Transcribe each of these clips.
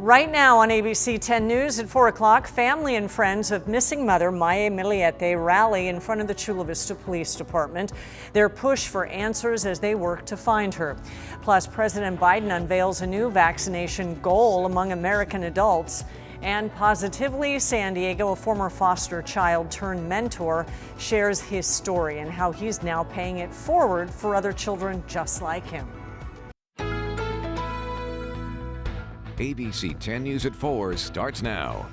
Right now on ABC 10 News at 4 o'clock, family and friends of missing mother Maya Miliete rally in front of the Chula Vista Police Department. Their push for answers as they work to find her. Plus, President Biden unveils a new vaccination goal among American adults. And positively, San Diego, a former foster child turned mentor, shares his story and how he's now paying it forward for other children just like him. ABC 10 News at 4 starts now.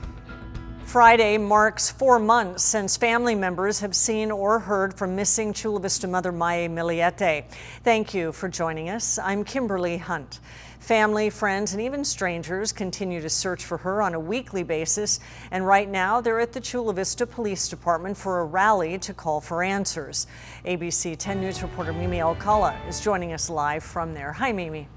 Friday marks 4 months since family members have seen or heard from missing Chula Vista mother Maya Miliete. Thank you for joining us. I'm Kimberly Hunt. Family, friends, and even strangers continue to search for her on a weekly basis. And right now, they're at the Chula Vista Police Department for a rally to call for answers. ABC 10 News reporter Mimi Alcala is joining us live from there. Hi, Mimi.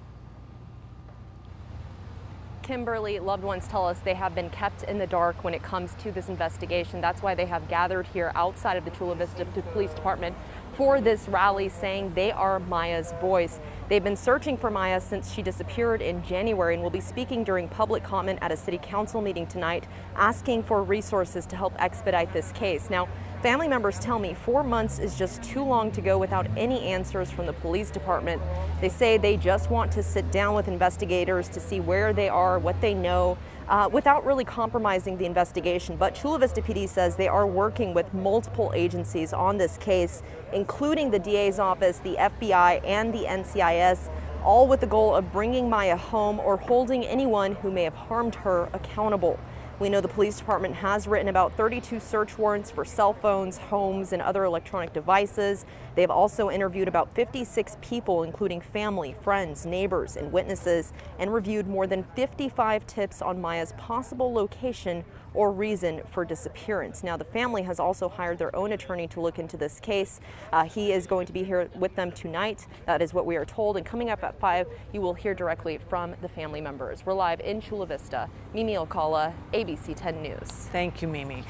Kimberly, loved ones tell us they have been kept in the dark when it comes to this investigation. That's why they have gathered here outside of the Chula Vista Police Department for this rally, saying they are Maya's voice. They've been searching for Maya since she disappeared in January and will be speaking during public comment at a city council meeting tonight, asking for resources to help expedite this case. Now, family members tell me 4 months is just too long to go without any answers from the police department. They say they just want to sit down with investigators to see where they are, what they know, without really compromising the investigation. But Chula Vista PD says they are working with multiple agencies on this case, including the DA's office, the FBI, and the NCIS, all with the goal of bringing Maya home or holding anyone who may have harmed her accountable. We know the police department has written about 32 search warrants for cell phones, homes, and other electronic devices. They've also interviewed about 56 people, including family, friends, neighbors, and witnesses, and reviewed more than 55 tips on Maya's possible location or reason for disappearance. Now, the family has also hired their own attorney to look into this case. He is going to be here with them tonight. That is what we are told. And coming up at 5, you will hear directly from the family members. We're live in Chula Vista. Mimi Alcala, ABC 10 News. Thank you, Mimi.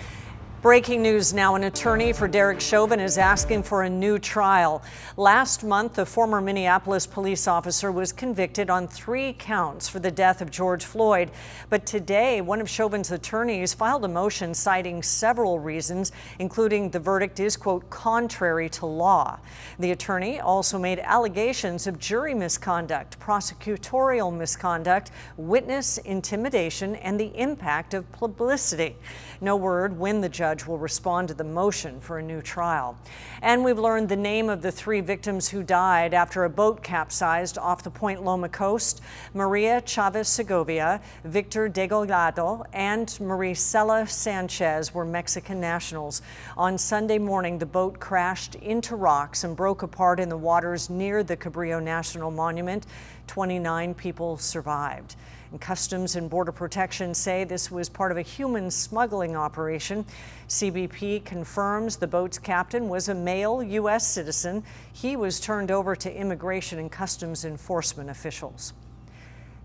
Breaking news now, an attorney for Derek Chauvin is asking for a new trial. Last month, a former Minneapolis police officer was convicted on 3 counts for the death of George Floyd. But today, one of Chauvin's attorneys filed a motion citing several reasons, including the verdict is, quote, contrary to law. The attorney also made allegations of jury misconduct, prosecutorial misconduct, witness intimidation, and the impact of publicity. No word when the judge will respond to the motion for a new trial. And we've learned the name of the 3 victims who died after a boat capsized off the Point Loma coast. Maria Chavez Segovia, Victor Degollado, and Maricela Sanchez were Mexican nationals. On Sunday morning, the boat crashed into rocks and broke apart in the waters near the Cabrillo National Monument. 29 people survived. And Customs and Border Protection say this was part of a human smuggling operation. CBP confirms the boat's captain was a male U.S. citizen. He was turned over to Immigration and Customs Enforcement officials.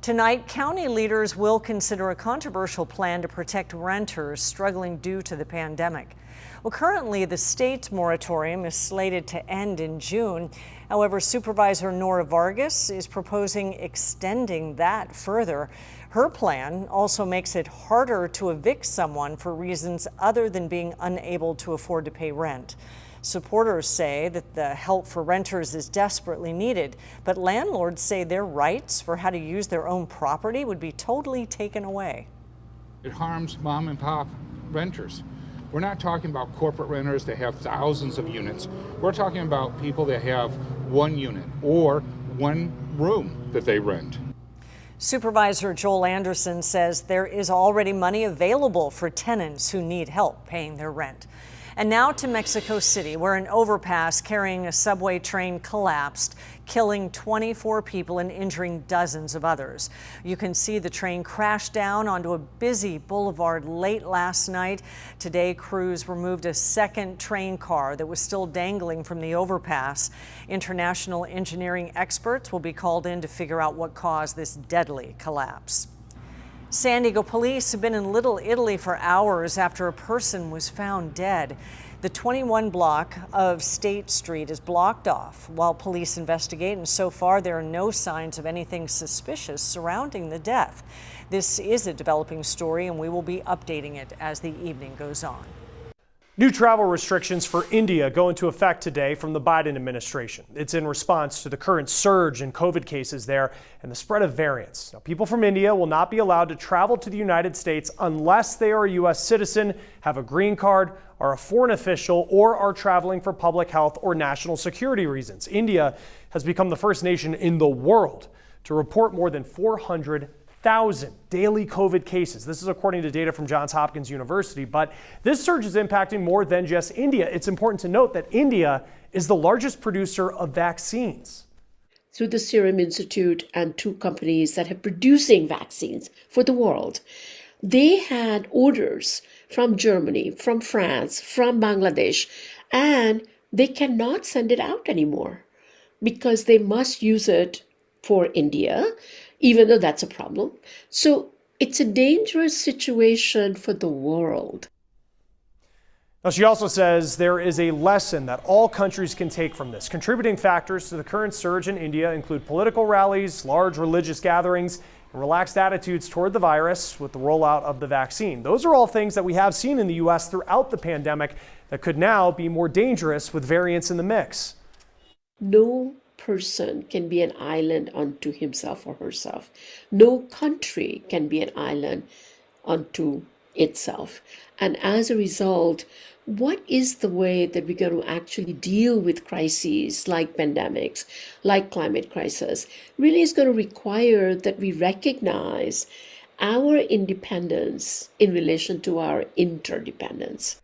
Tonight, county leaders will consider a controversial plan to protect renters struggling due to the pandemic. Well, currently, the state's moratorium is slated to end in June. However, Supervisor Nora Vargas is proposing extending that further. Her plan also makes it harder to evict someone for reasons other than being unable to afford to pay rent. Supporters say that the help for renters is desperately needed, but landlords say their rights for how to use their own property would be totally taken away. It harms mom and pop renters. We're not talking about corporate renters that have thousands of units. We're talking about people that have 1 unit or 1 room that they rent. Supervisor Joel Anderson says there is already money available for tenants who need help paying their rent. And now to Mexico City, where an overpass carrying a subway train collapsed, killing 24 people and injuring dozens of others. You can see the train crash down onto a busy boulevard late last night. Today, crews removed a second train car that was still dangling from the overpass. International engineering experts will be called in to figure out what caused this deadly collapse. San Diego police have been in Little Italy for hours after a person was found dead. The 21 block of State Street is blocked off while police investigate, and so far there are no signs of anything suspicious surrounding the death. This is a developing story, and we will be updating it as the evening goes on. New travel restrictions for India go into effect today from the Biden administration. It's in response to the current surge in COVID cases there and the spread of variants. Now, people from India will not be allowed to travel to the United States unless they are a U.S. citizen, have a green card, are a foreign official, or are traveling for public health or national security reasons. India has become the first nation in the world to report more than 400,000 daily COVID cases. This is according to data from Johns Hopkins University, but this surge is impacting more than just India. It's important to note that India is the largest producer of vaccines. Through the Serum Institute and two companies that are producing vaccines for the world, they had orders from Germany, from France, from Bangladesh, and they cannot send it out anymore because they must use it for India, even though that's a problem. So it's a dangerous situation for the world. Now, she also says there is a lesson that all countries can take from this. Contributing factors to the current surge in India include political rallies, large religious gatherings, and relaxed attitudes toward the virus with the rollout of the vaccine. Those are all things that we have seen in the U.S. throughout the pandemic that could now be more dangerous with variants in the mix. No person can be an island unto himself or herself. No country can be an island unto itself. And as a result, what is the way that we're going to actually deal with crises like pandemics, like climate crisis, really is going to require that we recognize our independence in relation to our interdependence.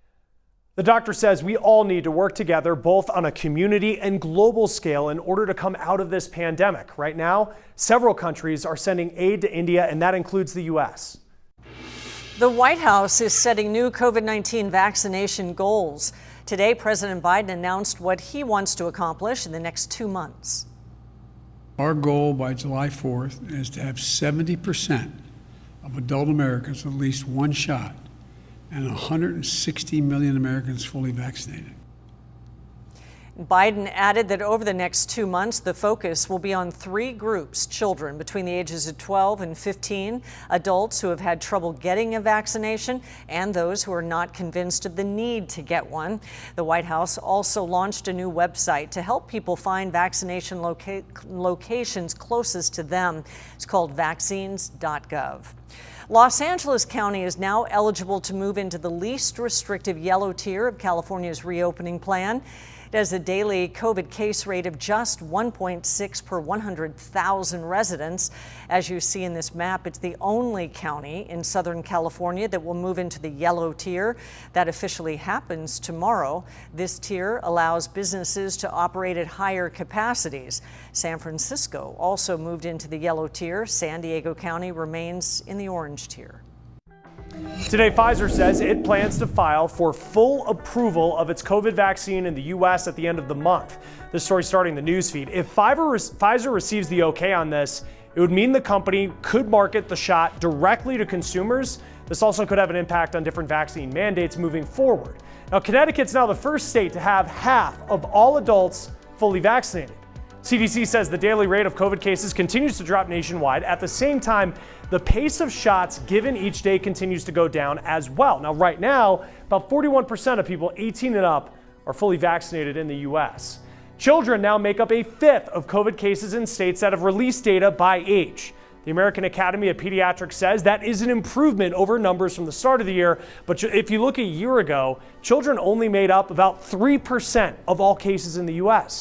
The doctor says we all need to work together both on a community and global scale in order to come out of this pandemic. Right now, several countries are sending aid to India, and that includes the U.S. The White House is setting new COVID-19 vaccination goals. Today, President Biden announced what he wants to accomplish in the next 2 months. Our goal by July 4th is to have 70% of adult Americans with at least one shot and 160 million Americans fully vaccinated. Biden added that over the next 2 months, the focus will be on 3 groups: children between the ages of 12 and 15, adults who have had trouble getting a vaccination, and those who are not convinced of the need to get one. The White House also launched a new website to help people find vaccination locations closest to them. It's called vaccines.gov. Los Angeles County is now eligible to move into the least restrictive yellow tier of California's reopening plan. It has a daily COVID case rate of just 1.6 per 100,000 residents. As you see in this map, it's the only county in Southern California that will move into the yellow tier. That officially happens tomorrow. This tier allows businesses to operate at higher capacities. San Francisco also moved into the yellow tier. San Diego County remains in the orange tier. Today, Pfizer says it plans to file for full approval of its COVID vaccine in the U.S. at the end of the month. This story starting the newsfeed. If Pfizer receives the okay on this, it would mean the company could market the shot directly to consumers. This also could have an impact on different vaccine mandates moving forward. Now, Connecticut's now the first state to have half of all adults fully vaccinated. CDC says the daily rate of COVID cases continues to drop nationwide. At the same time, the pace of shots given each day continues to go down as well. Now, right now, about 41% of people 18 and up are fully vaccinated in the U.S. Children now make up a fifth of COVID cases in states that have released data by age. The American Academy of Pediatrics says that is an improvement over numbers from the start of the year. But if you look a year ago, children only made up about 3% of all cases in the U.S.